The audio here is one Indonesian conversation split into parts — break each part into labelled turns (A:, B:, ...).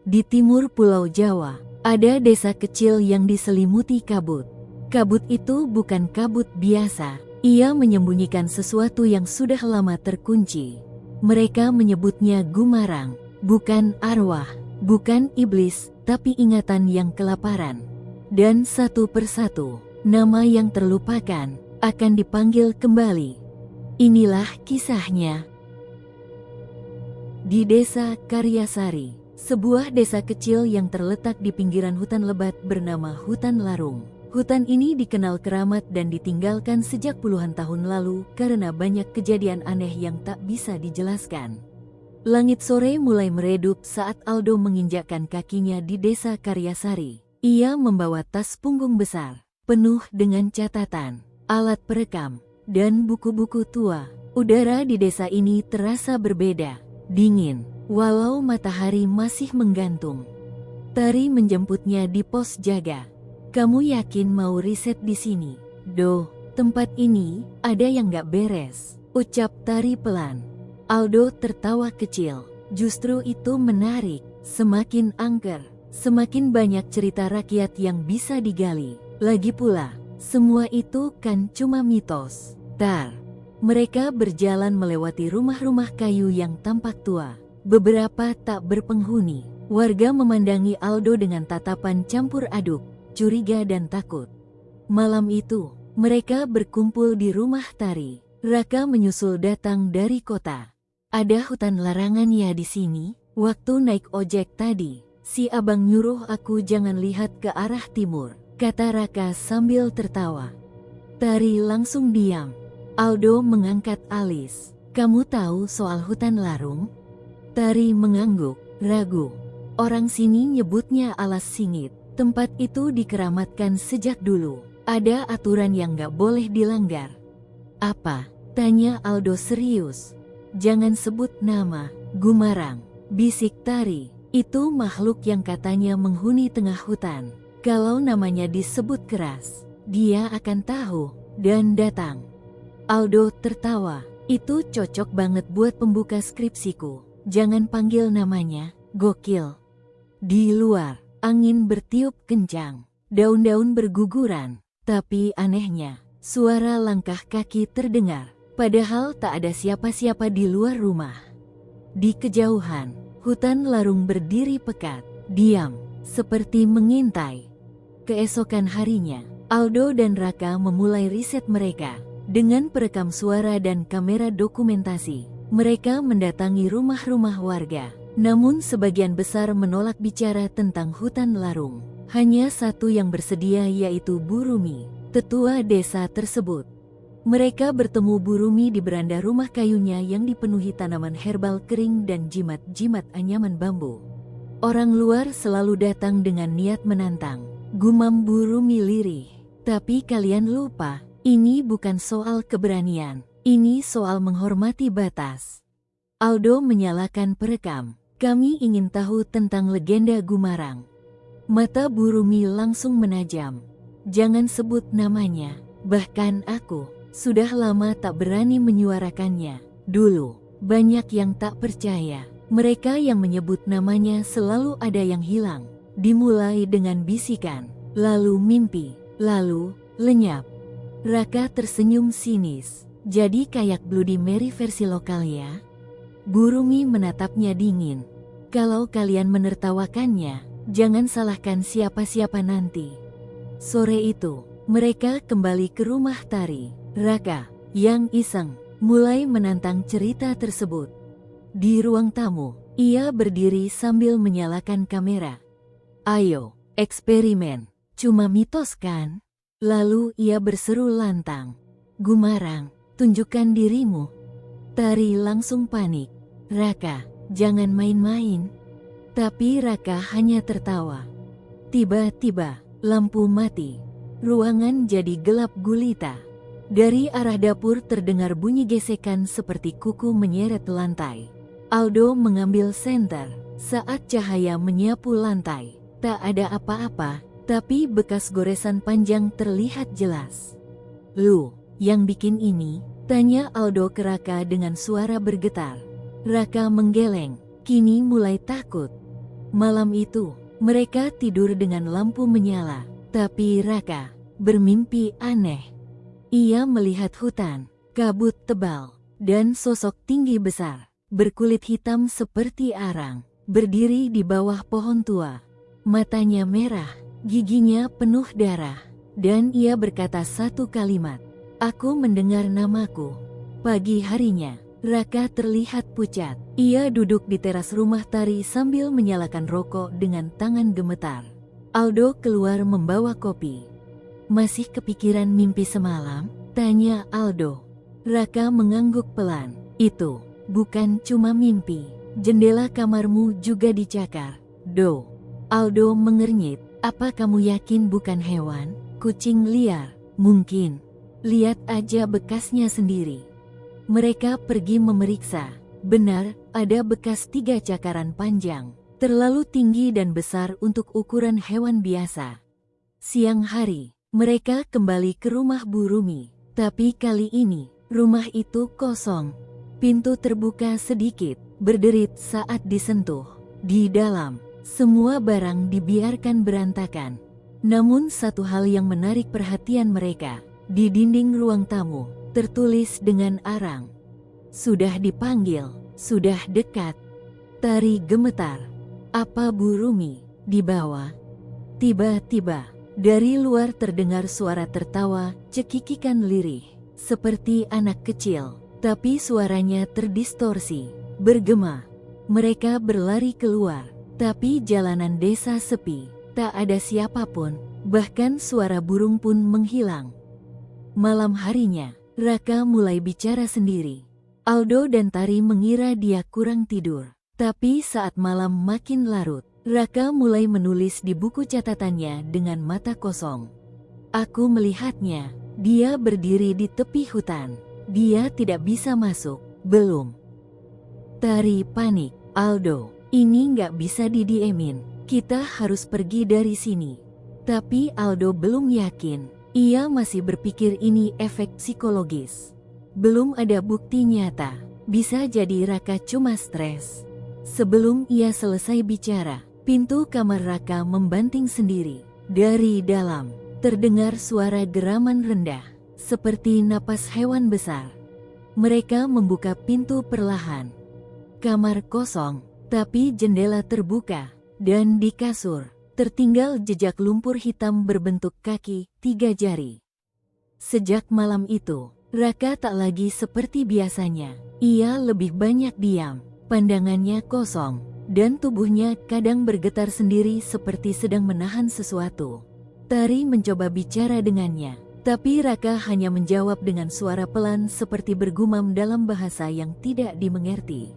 A: Di timur Pulau Jawa, ada desa kecil yang diselimuti kabut. Kabut itu bukan kabut biasa. Ia menyembunyikan sesuatu yang sudah lama terkunci. Mereka menyebutnya Gumarang. Bukan arwah, bukan iblis, tapi ingatan yang kelaparan. Dan satu persatu, nama yang terlupakan akan dipanggil kembali. Inilah kisahnya. Di Desa Karyasari, sebuah desa kecil yang terletak di pinggiran hutan lebat bernama Hutan Larung. Hutan ini dikenal keramat dan ditinggalkan sejak puluhan tahun lalu karena banyak kejadian aneh yang tak bisa dijelaskan. Langit sore mulai meredup saat Aldo menginjakkan kakinya di Desa Karyasari. Ia membawa tas punggung besar, penuh dengan catatan, alat perekam, dan buku-buku tua. Udara di desa ini terasa berbeda. Dingin, walau matahari masih menggantung. Tari menjemputnya di pos jaga. Kamu yakin mau riset di sini? Doh, tempat ini ada yang gak beres, ucap Tari pelan. Aldo tertawa kecil. Justru itu menarik. Semakin angker, semakin banyak cerita rakyat yang bisa digali. Lagi pula, semua itu kan cuma mitos. Mereka berjalan melewati rumah-rumah kayu yang tampak tua. Beberapa tak berpenghuni. Warga memandangi Aldo dengan tatapan campur aduk, curiga dan takut. Malam itu, mereka berkumpul di rumah Tari. Raka menyusul datang dari kota. Ada hutan larangan ya di sini? Waktu naik ojek tadi, si abang nyuruh aku jangan lihat ke arah timur, kata Raka sambil tertawa. Tari langsung diam. Aldo mengangkat alis. Kamu tahu soal hutan larung? Tari mengangguk, ragu. Orang sini nyebutnya alas singit. Tempat itu dikeramatkan sejak dulu. Ada aturan yang gak boleh dilanggar. Apa? Tanya Aldo serius. Jangan sebut nama, Gumarang, bisik Tari. Itu makhluk yang katanya menghuni tengah hutan. Kalau namanya disebut keras, dia akan tahu dan datang. Aldo tertawa. Itu cocok banget buat pembuka skripsiku. Jangan panggil namanya, gokil. Di luar, angin bertiup kencang. Daun-daun berguguran. Tapi anehnya, suara langkah kaki terdengar. Padahal tak ada siapa-siapa di luar rumah. Di kejauhan, hutan larung berdiri pekat, diam, seperti mengintai. Keesokan harinya, Aldo dan Raka memulai riset mereka. Dengan perekam suara dan kamera dokumentasi, mereka mendatangi rumah-rumah warga. Namun sebagian besar menolak bicara tentang hutan larung. Hanya satu yang bersedia, yaitu Bu Rumi, tetua desa tersebut. Mereka bertemu Bu Rumi di beranda rumah kayunya yang dipenuhi tanaman herbal kering dan jimat-jimat anyaman bambu. Orang luar selalu datang dengan niat menantang, gumam Bu Rumi lirih. Tapi kalian lupa, ini bukan soal keberanian, ini soal menghormati batas. Aldo menyalakan perekam. Kami ingin tahu tentang legenda Gumarang. Mata Bu Rumi langsung menajam. Jangan sebut namanya, bahkan aku sudah lama tak berani menyuarakannya. Dulu, banyak yang tak percaya. Mereka yang menyebut namanya selalu ada yang hilang. Dimulai dengan bisikan, lalu mimpi, lalu lenyap. Raka tersenyum sinis. Jadi kayak Bloody Mary versi lokal ya? Bu Rumi menatapnya dingin. Kalau kalian menertawakannya, jangan salahkan siapa-siapa nanti. Sore itu, mereka kembali ke rumah Tari. Raka, yang iseng, mulai menantang cerita tersebut. Di ruang tamu, ia berdiri sambil menyalakan kamera. Ayo, eksperimen. Cuma mitos kan? Lalu ia berseru lantang. Gumarang, tunjukkan dirimu. Tari langsung panik. Raka, jangan main-main. Tapi Raka hanya tertawa. Tiba-tiba, lampu mati. Ruangan jadi gelap gulita. Dari arah dapur terdengar bunyi gesekan seperti kuku menyeret lantai. Aldo mengambil senter. Saat cahaya menyapu lantai, tak ada apa-apa, tapi bekas goresan panjang terlihat jelas. Lu, yang bikin ini? Tanya Aldo ke Raka dengan suara bergetar. Raka menggeleng, kini mulai takut. Malam itu, mereka tidur dengan lampu menyala, tapi Raka bermimpi aneh. Ia melihat hutan, kabut tebal, dan sosok tinggi besar, berkulit hitam seperti arang, berdiri di bawah pohon tua. Matanya merah, giginya penuh darah, dan ia berkata satu kalimat, "Aku mendengar namaku." Pagi harinya, Raka terlihat pucat. Ia duduk di teras rumah Tari sambil menyalakan rokok dengan tangan gemetar. Aldo keluar membawa kopi. "Masih kepikiran mimpi semalam?" tanya Aldo. Raka mengangguk pelan. "Itu bukan cuma mimpi. Jendela kamarmu juga dicakar, Do." Aldo mengernyit. "Apa kamu yakin bukan hewan? Kucing liar? Mungkin. Lihat aja bekasnya sendiri." Mereka pergi memeriksa. Benar, ada bekas 3 cakaran panjang, terlalu tinggi dan besar untuk ukuran hewan biasa. Siang hari, mereka kembali ke rumah Bu Rumi. Tapi kali ini, rumah itu kosong. Pintu terbuka sedikit, berderit saat disentuh. Di dalam, semua barang dibiarkan berantakan. Namun satu hal yang menarik perhatian mereka. Di dinding ruang tamu, tertulis dengan arang, "Sudah dipanggil, sudah dekat." Tari gemetar. "Apa Bu Rumi di bawah?" Tiba-tiba, dari luar terdengar suara tertawa, cekikikan lirih, seperti anak kecil, tapi suaranya terdistorsi, bergema. Mereka berlari keluar, tapi jalanan desa sepi, tak ada siapapun, bahkan suara burung pun menghilang. Malam harinya, Raka mulai bicara sendiri. Aldo dan Tari mengira dia kurang tidur. Tapi saat malam makin larut, Raka mulai menulis di buku catatannya dengan mata kosong. "Aku melihatnya. Dia berdiri di tepi hutan. Dia tidak bisa masuk. Belum." Tari panik. "Aldo, ini nggak bisa didiemin. Kita harus pergi dari sini." Tapi Aldo belum yakin. Ia masih berpikir ini efek psikologis. Belum ada bukti nyata. Bisa jadi Raka cuma stres. Sebelum ia selesai bicara, pintu kamar Raka membanting sendiri. Dari dalam, terdengar suara geraman rendah, seperti napas hewan besar. Mereka membuka pintu perlahan. Kamar kosong, tapi jendela terbuka, dan di kasur tertinggal jejak lumpur hitam berbentuk kaki 3 jari. Sejak malam itu, Raka tak lagi seperti biasanya. Ia lebih banyak diam, pandangannya kosong, dan tubuhnya kadang bergetar sendiri seperti sedang menahan sesuatu. Tari mencoba bicara dengannya, tapi Raka hanya menjawab dengan suara pelan seperti bergumam dalam bahasa yang tidak dimengerti.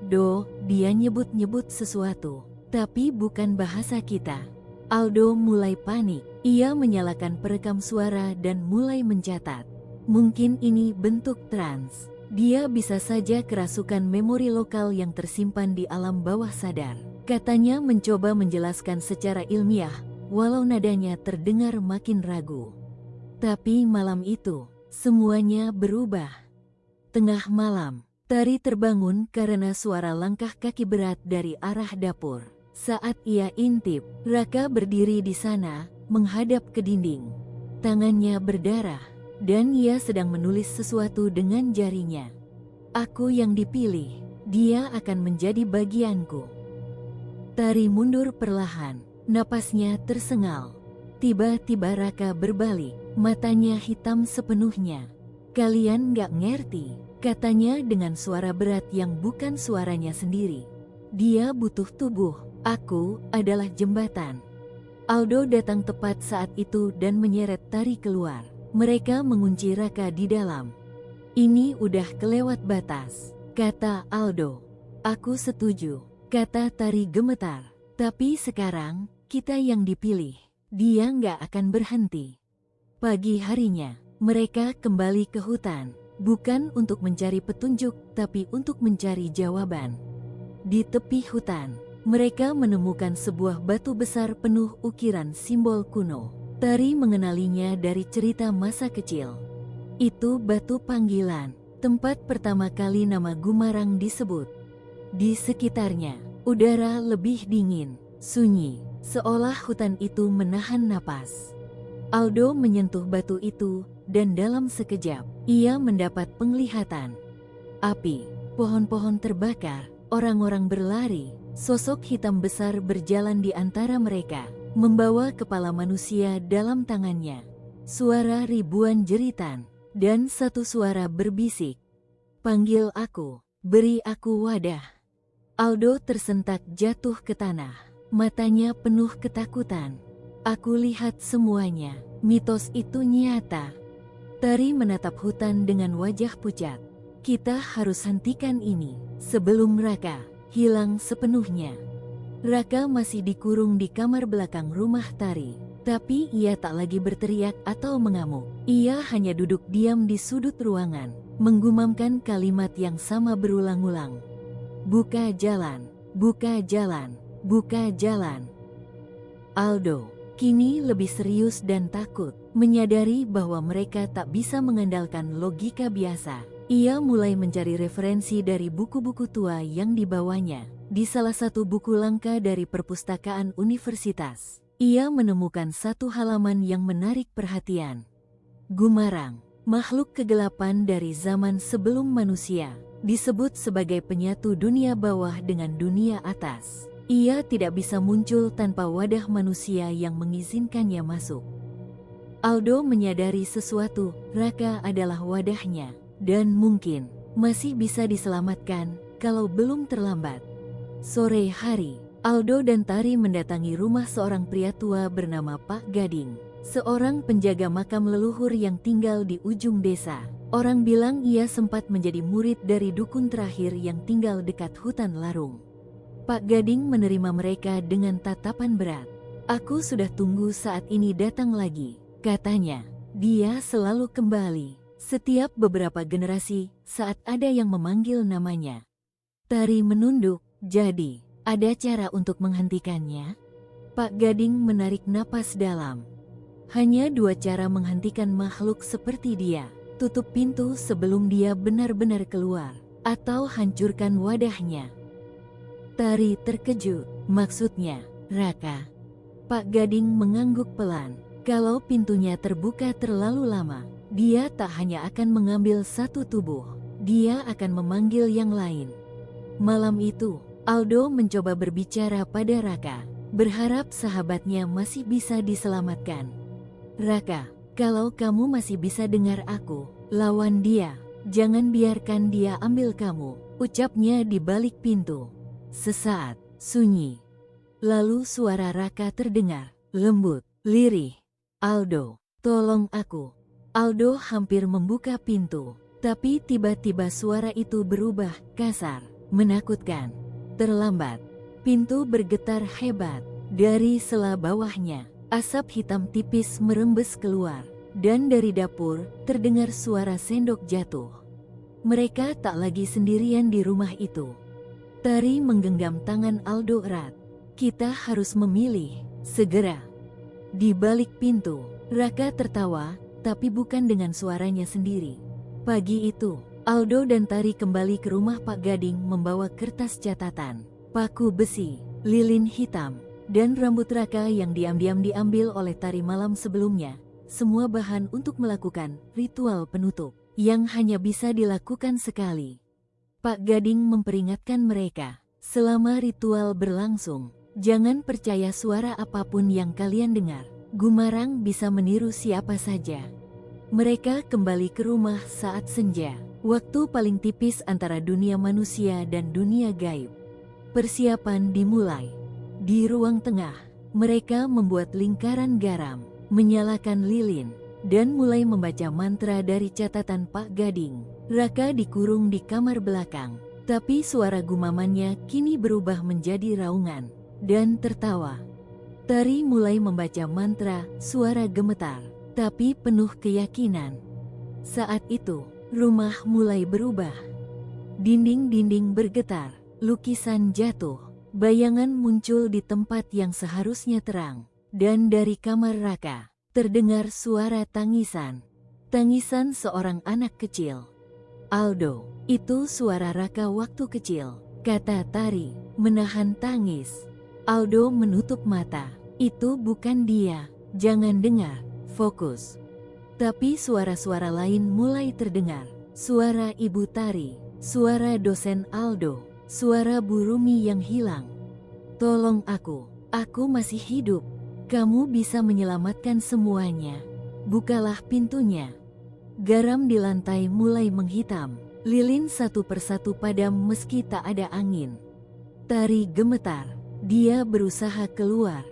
A: "Do," dia nyebut-nyebut sesuatu. Tapi bukan bahasa kita. Aldo mulai panik. Ia menyalakan perekam suara dan mulai mencatat. Mungkin ini bentuk trans. Dia bisa saja kerasukan memori lokal yang tersimpan di alam bawah sadar. Katanya mencoba menjelaskan secara ilmiah, walau nadanya terdengar makin ragu. Tapi malam itu, semuanya berubah. Tengah malam, Tari terbangun karena suara langkah kaki berat dari arah dapur. Saat ia intip, Raka berdiri di sana, menghadap ke dinding. Tangannya berdarah, dan ia sedang menulis sesuatu dengan jarinya. "Aku yang dipilih, dia akan menjadi bagianku." Tari mundur perlahan, napasnya tersengal. Tiba-tiba Raka berbalik, matanya hitam sepenuhnya. "Kalian gak ngerti," katanya dengan suara berat yang bukan suaranya sendiri. "Dia butuh tubuh. Aku adalah jembatan." Aldo datang tepat saat itu dan menyeret Tari keluar. Mereka mengunci Raka di dalam. "Ini udah kelewat batas," kata Aldo. "Aku setuju," kata Tari gemetar. "Tapi sekarang, kita yang dipilih. Dia nggak akan berhenti." Pagi harinya, mereka kembali ke hutan. Bukan untuk mencari petunjuk, tapi untuk mencari jawaban. Di tepi hutan, mereka menemukan sebuah batu besar penuh ukiran simbol kuno. Tari mengenalinya dari cerita masa kecil. Itu batu panggilan, tempat pertama kali nama Gumarang disebut. Di sekitarnya, Udara lebih dingin, sunyi, seolah hutan itu menahan napas. Aldo menyentuh batu itu, dan dalam sekejap, ia mendapat penglihatan. Api, pohon-pohon terbakar, orang-orang berlari, sosok hitam besar berjalan di antara mereka, membawa kepala manusia dalam tangannya. Suara ribuan jeritan, dan satu suara berbisik, "Panggil aku, beri aku wadah." Aldo tersentak jatuh ke tanah, matanya penuh ketakutan. "Aku lihat semuanya, mitos itu nyata." Tari menatap hutan dengan wajah pucat. "Kita harus hentikan ini, sebelum Raka hilang sepenuhnya." Raka masih dikurung di kamar belakang rumah Tari, tapi ia tak lagi berteriak atau mengamuk. Ia hanya duduk diam di sudut ruangan, menggumamkan kalimat yang sama berulang-ulang. "Buka jalan, buka jalan, buka jalan." Aldo kini lebih serius dan takut, menyadari bahwa mereka tak bisa mengandalkan logika biasa. Ia mulai mencari referensi dari buku-buku tua yang dibawanya. Di salah satu buku langka dari perpustakaan universitas, ia menemukan satu halaman yang menarik perhatian. Gumarang, makhluk kegelapan dari zaman sebelum manusia, disebut sebagai penyatu dunia bawah dengan dunia atas. Ia tidak bisa muncul tanpa wadah manusia yang mengizinkannya masuk. Aldo menyadari sesuatu, Raka adalah wadahnya, dan mungkin masih bisa diselamatkan kalau belum terlambat. Sore hari, Aldo dan Tari mendatangi rumah seorang pria tua bernama Pak Gading, seorang penjaga makam leluhur yang tinggal di ujung desa. Orang bilang ia sempat menjadi murid dari dukun terakhir yang tinggal dekat hutan larung. Pak Gading menerima mereka dengan tatapan berat. "Aku sudah tunggu saat ini datang lagi," katanya. Dia selalu kembali setiap beberapa generasi saat ada yang memanggil namanya. Tari menunduk. "Jadi, ada cara untuk menghentikannya?" Pak Gading menarik napas dalam. "Hanya dua cara menghentikan makhluk seperti dia. Tutup pintu sebelum dia benar-benar keluar, atau hancurkan wadahnya." Tari terkejut. "Maksudnya, Raka?" Pak Gading mengangguk pelan. "Kalau pintunya terbuka terlalu lama, dia tak hanya akan mengambil satu tubuh, dia akan memanggil yang lain." Malam itu, Aldo mencoba berbicara pada Raka, berharap sahabatnya masih bisa diselamatkan. "Raka, kalau kamu masih bisa dengar aku, lawan dia. Jangan biarkan dia ambil kamu," ucapnya di balik pintu. Sesaat, sunyi. Lalu suara Raka terdengar, lembut, lirih. "Aldo, tolong aku." Aldo hampir membuka pintu, tapi tiba-tiba suara itu berubah, kasar, menakutkan. Terlambat. Pintu bergetar hebat. Dari sela bawahnya, asap hitam tipis merembes keluar, dan dari dapur terdengar suara sendok jatuh. Mereka tak lagi sendirian di rumah itu. Tari menggenggam tangan Aldo erat. "Kita harus memilih, segera." Di balik pintu, Raka tertawa, tapi bukan dengan suaranya sendiri. Pagi itu, Aldo dan Tari kembali ke rumah Pak Gading membawa kertas catatan, paku besi, lilin hitam, dan rambut Raka yang diam-diam diambil oleh Tari malam sebelumnya. Semua bahan untuk melakukan ritual penutup yang hanya bisa dilakukan sekali. Pak Gading memperingatkan mereka, selama ritual berlangsung, jangan percaya suara apapun yang kalian dengar. Gumarang bisa meniru siapa saja. Mereka kembali ke rumah saat senja, waktu paling tipis antara dunia manusia dan dunia gaib. Persiapan dimulai. Di ruang tengah, mereka membuat lingkaran garam, menyalakan lilin, dan mulai membaca mantra dari catatan Pak Gading. Raka dikurung di kamar belakang, tapi suara gumamannya kini berubah menjadi raungan dan tertawa. Tari mulai membaca mantra, suara gemetar, tapi penuh keyakinan. Saat itu, rumah mulai berubah. Dinding-dinding bergetar, lukisan jatuh, bayangan muncul di tempat yang seharusnya terang, dan dari kamar Raka terdengar suara tangisan. Tangisan seorang anak kecil. "Aldo, itu suara Raka waktu kecil." kata Tari, menahan tangis. Aldo menutup mata. Itu bukan dia, jangan dengar, fokus. Tapi suara-suara lain mulai terdengar. Suara Ibu Tari, suara dosen Aldo, suara Bu Rumi yang hilang. Tolong aku masih hidup. Kamu bisa menyelamatkan semuanya. Bukalah pintunya. Garam di lantai mulai menghitam. Lilin satu persatu padam meski tak ada angin. Tari gemetar. Dia berusaha keluar.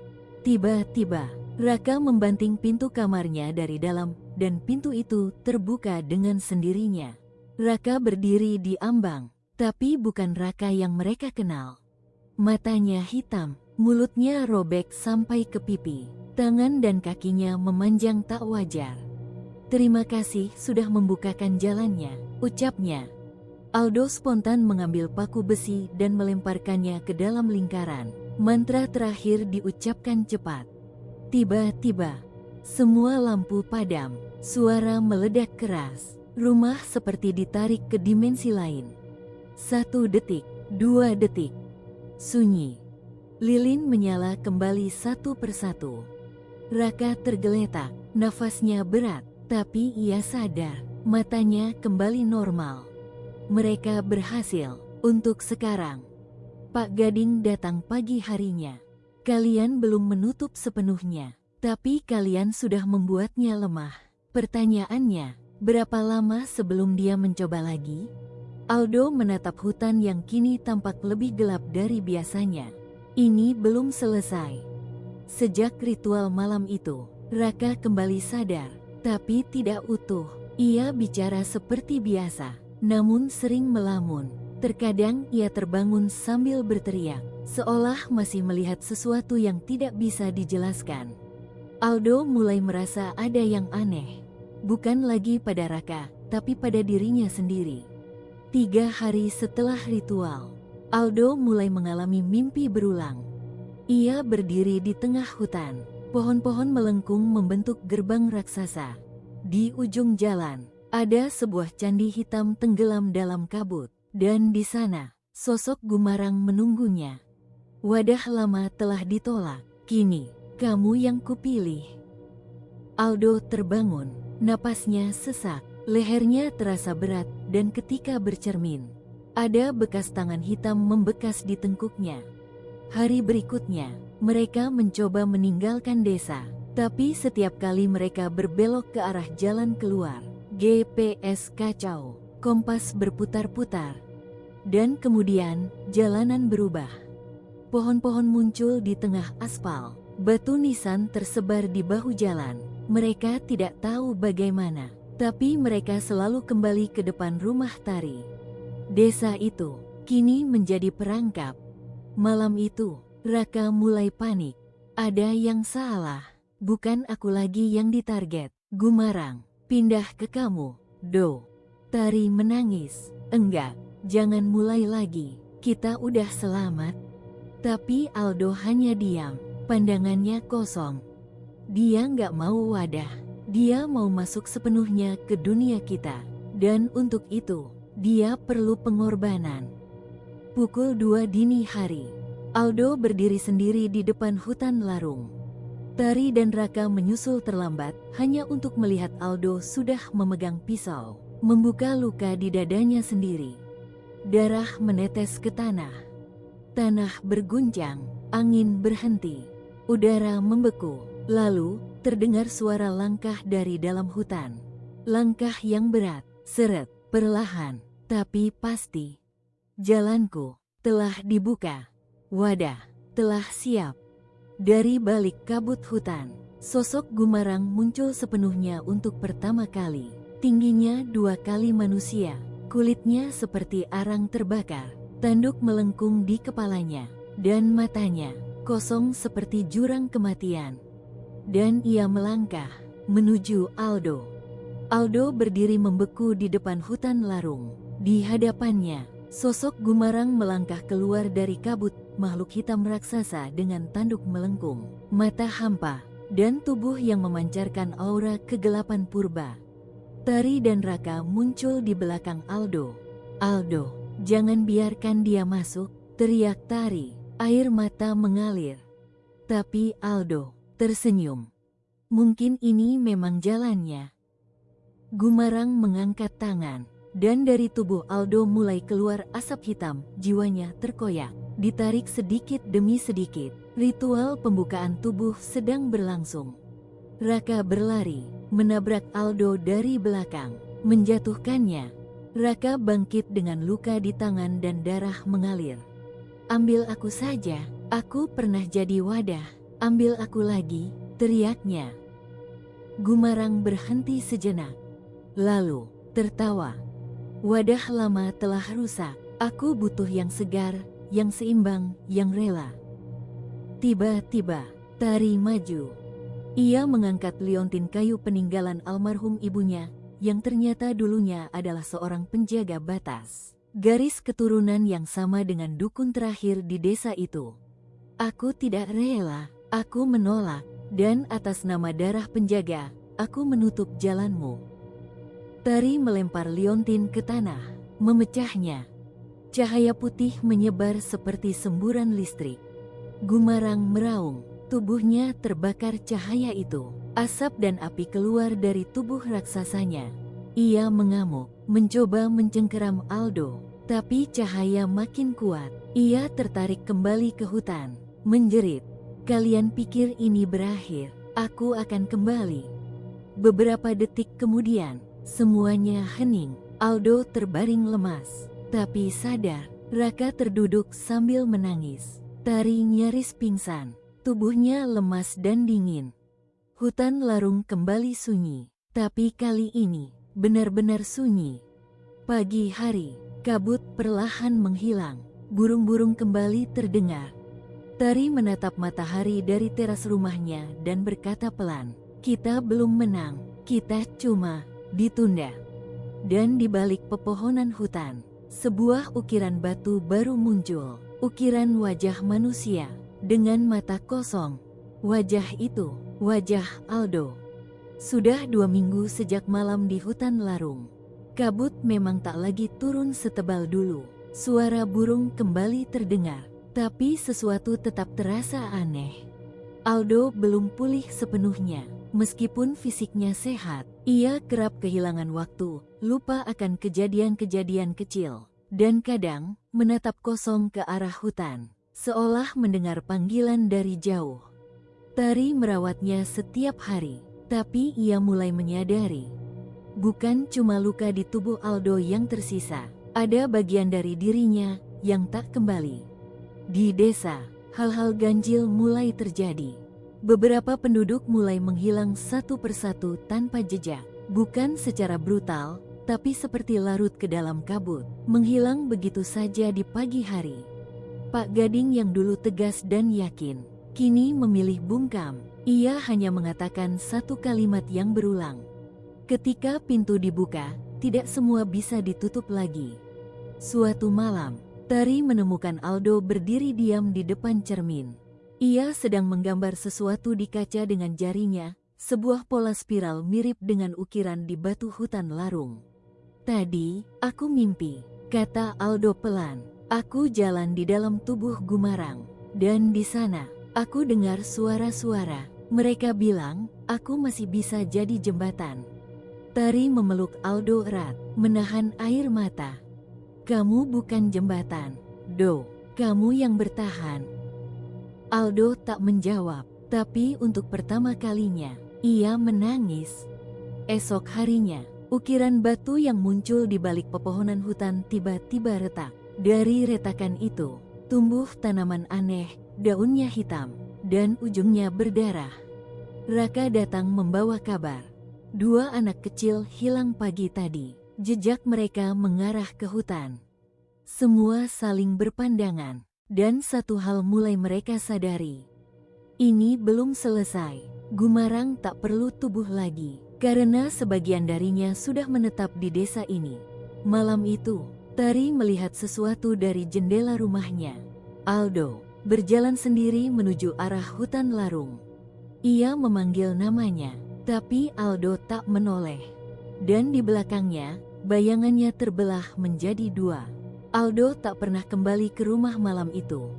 A: Tiba-tiba, Raka membanting pintu kamarnya dari dalam, dan pintu itu terbuka dengan sendirinya. Raka berdiri di ambang, tapi bukan Raka yang mereka kenal. Matanya hitam, mulutnya robek sampai ke pipi, tangan dan kakinya memanjang tak wajar. Terima kasih sudah membukakan jalannya, ucapnya. Aldo spontan mengambil paku besi dan melemparkannya ke dalam lingkaran. Mantra terakhir diucapkan cepat. Tiba-tiba, semua lampu padam, suara meledak keras. Rumah seperti ditarik ke dimensi lain. 1 detik, 2 detik. Sunyi. Lilin menyala kembali satu persatu. Raka tergeletak, nafasnya berat, tapi ia sadar, matanya kembali normal. Mereka berhasil, untuk sekarang. Pak Gading datang pagi harinya. Kalian belum menutup sepenuhnya, tapi kalian sudah membuatnya lemah. Pertanyaannya, berapa lama sebelum dia mencoba lagi? Aldo menatap hutan yang kini tampak lebih gelap dari biasanya. Ini belum selesai. Sejak ritual malam itu, Raka kembali sadar, tapi tidak utuh. Ia bicara seperti biasa, namun sering melamun. Terkadang ia terbangun sambil berteriak, seolah masih melihat sesuatu yang tidak bisa dijelaskan. Aldo mulai merasa ada yang aneh. Bukan lagi pada Raka, tapi pada dirinya sendiri. 3 hari setelah ritual, Aldo mulai mengalami mimpi berulang. Ia berdiri di tengah hutan. Pohon-pohon melengkung membentuk gerbang raksasa. Di ujung jalan, ada sebuah candi hitam tenggelam dalam kabut. Dan di sana, sosok Gumarang menunggunya. Wadah lama telah ditolak. Kini, kamu yang kupilih. Aldo terbangun. Napasnya sesak, lehernya terasa berat, dan ketika bercermin, ada bekas tangan hitam membekas di tengkuknya. Hari berikutnya, mereka mencoba meninggalkan desa, tapi setiap kali mereka berbelok ke arah jalan keluar, GPS kacau, kompas berputar-putar, dan kemudian jalanan berubah. Pohon-pohon muncul di tengah aspal, batu nisan tersebar di bahu jalan. Mereka tidak tahu bagaimana, tapi mereka selalu kembali ke depan rumah Tari. Desa itu kini menjadi perangkap. Malam itu, Raka mulai panik. Ada yang salah. Bukan aku lagi yang ditarget. Gumarang, pindah ke kamu, Do. Tari menangis. Enggak, jangan mulai lagi. Kita udah selamat. Tapi Aldo hanya diam, pandangannya kosong. Dia nggak mau wadah. Dia mau masuk sepenuhnya ke dunia kita. Dan untuk itu, dia perlu pengorbanan. Pukul 2 dini hari, Aldo berdiri sendiri di depan hutan larung. Tari dan Raka menyusul terlambat hanya untuk melihat Aldo sudah memegang pisau, membuka luka di dadanya sendiri. Darah menetes ke tanah. Tanah berguncang, angin berhenti, udara membeku. Lalu, terdengar suara langkah dari dalam hutan. Langkah yang berat, seret, perlahan, tapi pasti. Jalanku telah dibuka. Wadah telah siap. Dari balik kabut hutan, sosok Gumarang muncul sepenuhnya untuk pertama kali. Tingginya 2 kali manusia, kulitnya seperti arang terbakar, tanduk melengkung di kepalanya, dan matanya kosong seperti jurang kematian. Dan ia melangkah menuju Aldo. Aldo berdiri membeku di depan hutan larung. Di hadapannya, sosok Gumarang melangkah keluar dari kabut, makhluk hitam raksasa dengan tanduk melengkung, mata hampa, dan tubuh yang memancarkan aura kegelapan purba. Tari dan Raka muncul di belakang Aldo. Aldo, Jangan biarkan dia masuk, teriak Tari. Air mata mengalir. Tapi Aldo tersenyum. Mungkin ini memang jalannya. Gumarang mengangkat tangan, dan dari tubuh Aldo mulai keluar asap hitam, jiwanya terkoyak. Ditarik sedikit demi sedikit, ritual pembukaan tubuh sedang berlangsung. Raka berlari, menabrak Aldo dari belakang, menjatuhkannya. Raka bangkit dengan luka di tangan dan darah mengalir. Ambil aku saja, aku pernah jadi wadah. Ambil aku lagi, teriaknya. Gumarang berhenti sejenak, lalu tertawa. Wadah lama telah rusak, aku butuh yang segar, yang seimbang, yang rela. Tiba-tiba, Tari maju. Ia mengangkat liontin kayu peninggalan almarhum ibunya, yang ternyata dulunya adalah seorang penjaga batas. Garis keturunan yang sama dengan dukun terakhir di desa itu. Aku tidak rela, aku menolak, dan atas nama darah penjaga, aku menutup jalanmu. Tari melempar liontin ke tanah, memecahnya. Cahaya putih menyebar seperti semburan listrik. Gumarang meraung, tubuhnya terbakar cahaya itu. Asap dan api keluar dari tubuh raksasanya. Ia mengamuk, mencoba mencengkeram Aldo, tapi cahaya makin kuat. Ia tertarik kembali ke hutan, menjerit, "Kalian pikir ini berakhir? Aku akan kembali." Beberapa detik kemudian, semuanya hening. Aldo terbaring lemas, tapi sadar. Raka terduduk sambil menangis. Tari nyaris pingsan, tubuhnya lemas dan dingin. Hutan larung kembali sunyi, tapi kali ini benar-benar sunyi. Pagi hari, kabut perlahan menghilang, burung-burung kembali terdengar. Tari menatap matahari dari teras rumahnya dan berkata pelan, "Kita belum menang, kita cuma ditunda." Dan di balik pepohonan hutan, sebuah ukiran batu baru muncul. Ukiran wajah manusia, dengan mata kosong. Wajah itu, wajah Aldo. Sudah 2 minggu sejak malam di hutan larung. Kabut memang tak lagi turun setebal dulu. Suara burung kembali terdengar, tapi sesuatu tetap terasa aneh. Aldo belum pulih sepenuhnya. Meskipun fisiknya sehat, ia kerap kehilangan waktu, lupa akan kejadian-kejadian kecil. Dan kadang, menatap kosong ke arah hutan, seolah mendengar panggilan dari jauh. Tari merawatnya setiap hari, tapi ia mulai menyadari. Bukan cuma luka di tubuh Aldo yang tersisa, ada bagian dari dirinya yang tak kembali. Di desa, hal-hal ganjil mulai terjadi. Beberapa penduduk mulai menghilang satu persatu tanpa jejak, bukan secara brutal, tapi seperti larut ke dalam kabut, menghilang begitu saja di pagi hari. Pak Gading yang dulu tegas dan yakin, kini memilih bungkam. Ia hanya mengatakan satu kalimat yang berulang. Ketika pintu dibuka, tidak semua bisa ditutup lagi. Suatu malam, Tari menemukan Aldo berdiri diam di depan cermin. Ia sedang menggambar sesuatu di kaca dengan jarinya, sebuah pola spiral mirip dengan ukiran di batu hutan larung. "Tadi, aku mimpi," kata Aldo pelan. "Aku jalan di dalam tubuh Gumarang, dan di sana, aku dengar suara-suara. Mereka bilang, aku masih bisa jadi jembatan." Tari memeluk Aldo erat, menahan air mata. "Kamu bukan jembatan, Do. Kamu yang bertahan." Aldo tak menjawab, tapi untuk pertama kalinya, ia menangis. Esok harinya, ukiran batu yang muncul di balik pepohonan hutan tiba-tiba retak. Dari retakan itu, tumbuh tanaman aneh, daunnya hitam, dan ujungnya berdarah. Raka datang membawa kabar. 2 anak kecil hilang pagi tadi. Jejak mereka mengarah ke hutan. Semua saling berpandangan, dan satu hal mulai mereka sadari. Ini belum selesai. Gumarang tak perlu tubuh lagi, karena sebagian darinya sudah menetap di desa ini. Malam itu, Tari melihat sesuatu dari jendela rumahnya. Aldo berjalan sendiri menuju arah hutan larung. Ia memanggil namanya, tapi Aldo tak menoleh. Dan di belakangnya, bayangannya terbelah menjadi 2. Aldo tak pernah kembali ke rumah malam itu.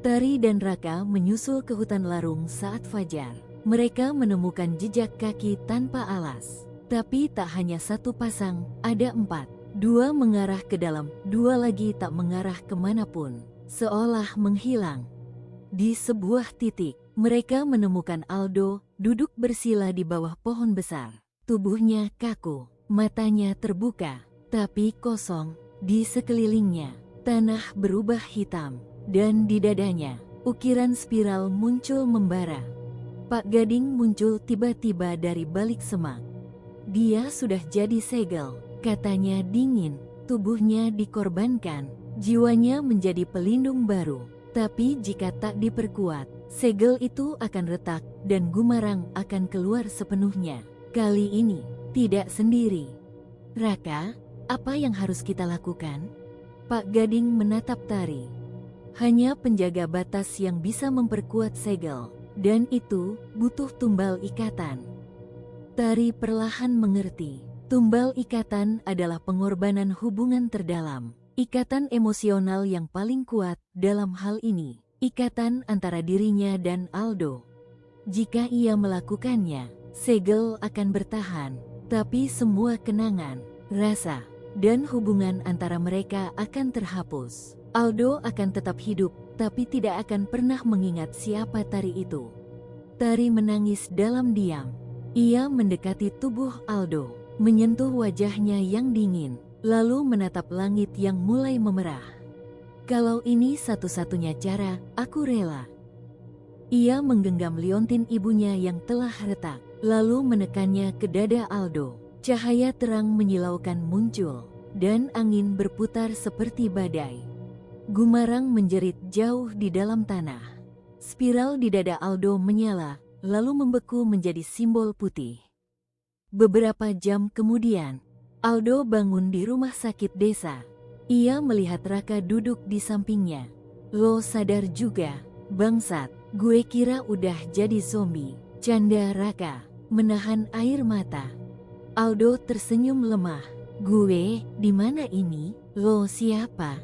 A: Tari dan Raka menyusul ke hutan larung saat fajar. Mereka menemukan jejak kaki tanpa alas. Tapi tak hanya satu pasang, ada 4. 2 mengarah ke dalam, 2 lagi tak mengarah kemanapun, seolah menghilang. Di sebuah titik, mereka menemukan Aldo duduk bersila di bawah pohon besar. Tubuhnya kaku, matanya terbuka, tapi kosong. Di sekelilingnya, tanah berubah hitam, dan di dadanya, ukiran spiral muncul membara. Pak Gading muncul tiba-tiba dari balik semak. Dia sudah jadi segel, katanya dingin, tubuhnya dikorbankan, jiwanya menjadi pelindung baru. Tapi jika tak diperkuat, segel itu akan retak dan Gumarang akan keluar sepenuhnya. Kali ini, tidak sendiri. Raka, apa yang harus kita lakukan? Pak Gading menatap Tari. Hanya penjaga batas yang bisa memperkuat segel, dan itu butuh tumbal ikatan. Tari perlahan mengerti. Tumbal ikatan adalah pengorbanan hubungan terdalam. Ikatan emosional yang paling kuat dalam hal ini. Ikatan antara dirinya dan Aldo. Jika ia melakukannya, segel akan bertahan. Tapi semua kenangan, rasa, dan hubungan antara mereka akan terhapus. Aldo akan tetap hidup, tapi tidak akan pernah mengingat siapa Tari itu. Tari menangis dalam diam. Ia mendekati tubuh Aldo, menyentuh wajahnya yang dingin, lalu menatap langit yang mulai memerah. Kalau ini satu-satunya cara, aku rela. Ia menggenggam liontin ibunya yang telah retak, lalu menekannya ke dada Aldo. Cahaya terang menyilaukan muncul, dan angin berputar seperti badai. Gumarang menjerit jauh di dalam tanah. Spiral di dada Aldo menyala, lalu membeku menjadi simbol putih. Beberapa jam kemudian, Aldo bangun di rumah sakit desa. Ia melihat Raka duduk di sampingnya. Lo sadar juga, bangsat, gue kira udah jadi zombie. Canda Raka, menahan air mata. Aldo tersenyum lemah. Gue, di mana ini? Lo siapa?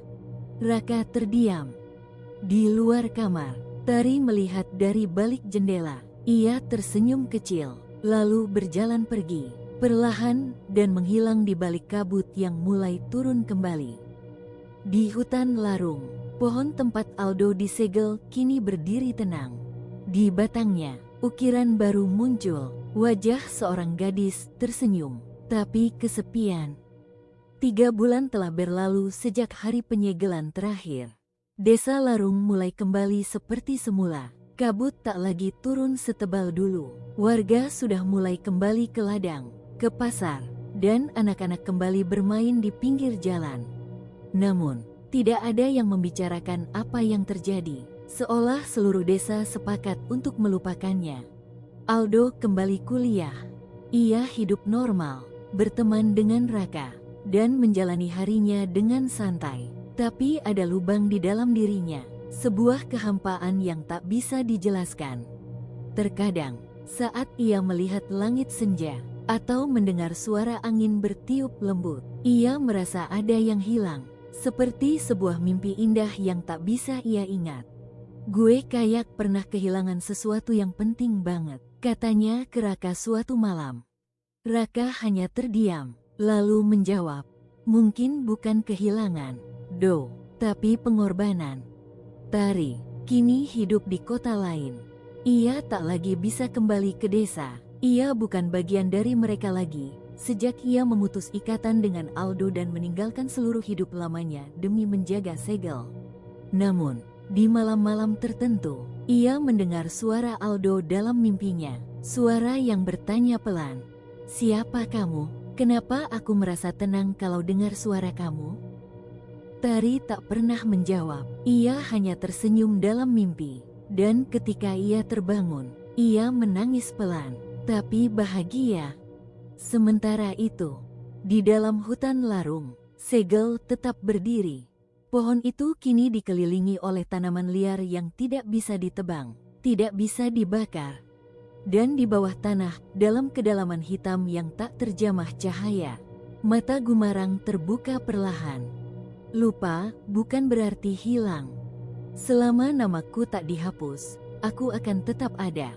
A: Raka terdiam. Di luar kamar, Tari melihat dari balik jendela. Ia tersenyum kecil, lalu berjalan pergi, perlahan dan menghilang di balik kabut yang mulai turun kembali. Di hutan larung, pohon tempat Aldo disegel kini berdiri tenang. Di batangnya, ukiran baru muncul, wajah seorang gadis tersenyum, tapi kesepian. 3 bulan telah berlalu sejak hari penyegelan terakhir. Desa Larung mulai kembali seperti semula. Kabut tak lagi turun setebal dulu. Warga sudah mulai kembali ke ladang, ke pasar, dan anak-anak kembali bermain di pinggir jalan. Namun, tidak ada yang membicarakan apa yang terjadi, seolah seluruh desa sepakat untuk melupakannya. Aldo kembali kuliah. Ia hidup normal, berteman dengan Raka, dan menjalani harinya dengan santai. Tapi ada lubang di dalam dirinya. Sebuah kehampaan yang tak bisa dijelaskan. Terkadang, saat ia melihat langit senja, atau mendengar suara angin bertiup lembut, ia merasa ada yang hilang, seperti sebuah mimpi indah yang tak bisa ia ingat. Gue kayak pernah kehilangan sesuatu yang penting banget, katanya ke Raka suatu malam. Raka hanya terdiam, lalu menjawab, mungkin bukan kehilangan, Do, tapi pengorbanan. Tari kini hidup di kota lain. Ia tak lagi bisa kembali ke desa. Ia bukan bagian dari mereka lagi. Sejak ia memutus ikatan dengan Aldo dan meninggalkan seluruh hidup lamanya demi menjaga segel. Namun, di malam-malam tertentu, ia mendengar suara Aldo dalam mimpinya. Suara yang bertanya pelan, "Siapa kamu? Kenapa aku merasa tenang kalau dengar suara kamu?" Tari tak pernah menjawab. Ia hanya tersenyum dalam mimpi. Dan ketika ia terbangun, ia menangis pelan, tapi bahagia. Sementara itu, di dalam hutan larung, segel tetap berdiri. Pohon itu kini dikelilingi oleh tanaman liar yang tidak bisa ditebang, tidak bisa dibakar. Dan di bawah tanah, dalam kedalaman hitam yang tak terjamah cahaya, mata Gumarang terbuka perlahan. Lupa bukan berarti hilang. Selama namaku tak dihapus, aku akan tetap ada.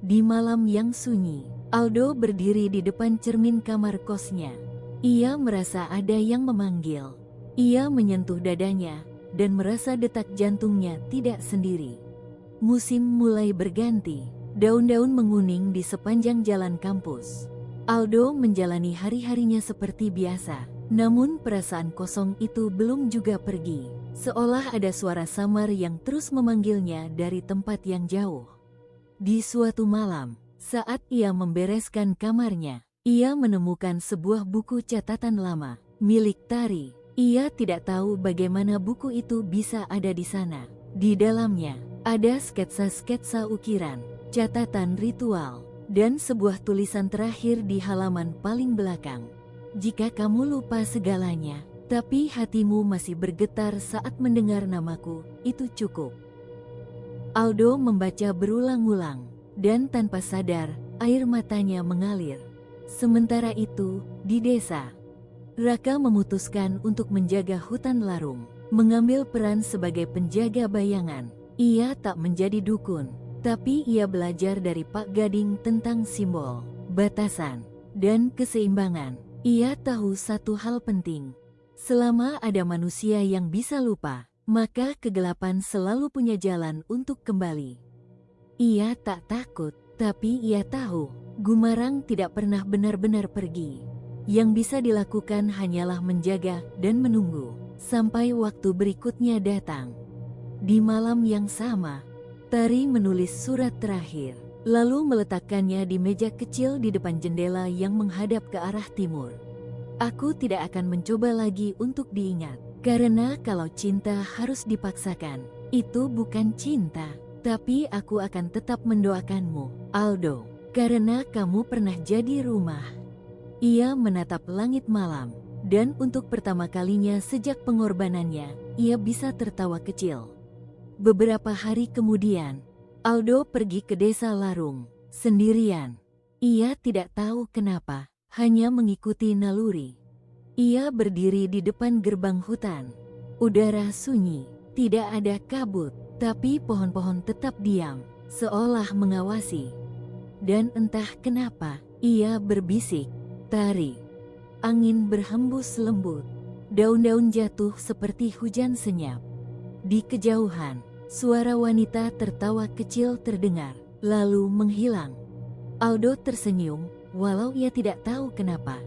A: Di malam yang sunyi, Aldo berdiri di depan cermin kamar kosnya. Ia merasa ada yang memanggil. Ia menyentuh dadanya dan merasa detak jantungnya tidak sendiri. Musim mulai berganti. Daun-daun menguning di sepanjang jalan kampus. Aldo menjalani hari-harinya seperti biasa. Namun perasaan kosong itu belum juga pergi. Seolah ada suara samar yang terus memanggilnya dari tempat yang jauh. Di suatu malam, saat ia membereskan kamarnya, ia menemukan sebuah buku catatan lama, milik Tari. Ia tidak tahu bagaimana buku itu bisa ada di sana. Di dalamnya, ada sketsa-sketsa ukiran, catatan ritual, dan sebuah tulisan terakhir di halaman paling belakang. Jika kamu lupa segalanya, tapi hatimu masih bergetar saat mendengar namaku, itu cukup. Aldo membaca berulang-ulang, dan tanpa sadar, air matanya mengalir. Sementara itu, di desa, Raka memutuskan untuk menjaga hutan larung, mengambil peran sebagai penjaga bayangan. Ia tak menjadi dukun, tapi ia belajar dari Pak Gading tentang simbol, batasan, dan keseimbangan. Ia tahu satu hal penting. Selama ada manusia yang bisa lupa, maka kegelapan selalu punya jalan untuk kembali. Ia tak takut, tapi ia tahu, Gumarang tidak pernah benar-benar pergi. Yang bisa dilakukan hanyalah menjaga dan menunggu, sampai waktu berikutnya datang. Di malam yang sama, Tari menulis surat terakhir, lalu meletakkannya di meja kecil di depan jendela yang menghadap ke arah timur. Aku tidak akan mencoba lagi untuk diingat, karena kalau cinta harus dipaksakan, itu bukan cinta. Tapi aku akan tetap mendoakanmu, Aldo, karena kamu pernah jadi rumah. Ia menatap langit malam, dan untuk pertama kalinya sejak pengorbanannya, ia bisa tertawa kecil. Beberapa hari kemudian, Aldo pergi ke desa Larung, sendirian. Ia tidak tahu kenapa, hanya mengikuti naluri. Ia berdiri di depan gerbang hutan. Udara sunyi, tidak ada kabut, tapi pohon-pohon tetap diam, seolah mengawasi. Dan entah kenapa, ia berbisik, Tari. Angin berhembus lembut, daun-daun jatuh seperti hujan senyap. Di kejauhan, suara wanita tertawa kecil terdengar, lalu menghilang. Aldo tersenyum, walau ia tidak tahu kenapa.